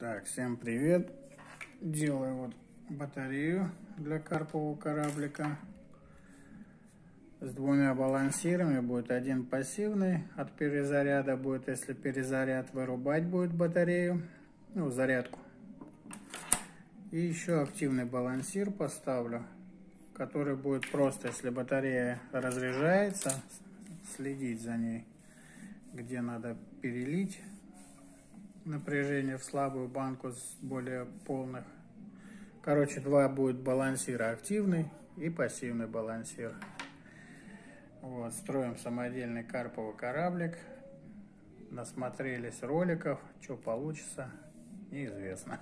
Так, всем привет. Делаю вот батарею для карпового кораблика с двумя балансирами. Будет один пассивный, от перезаряда будет, если перезаряд, вырубать будет батарею, ну, зарядку. И еще активный балансир поставлю, который будет просто, если батарея разряжается, следить за ней, где надо перелить напряжение в слабую банку с более полных. Короче, два будет балансира: активный и пассивный балансир. Вот, строим самодельный карповый кораблик. Насмотрелись роликов, что получится, неизвестно.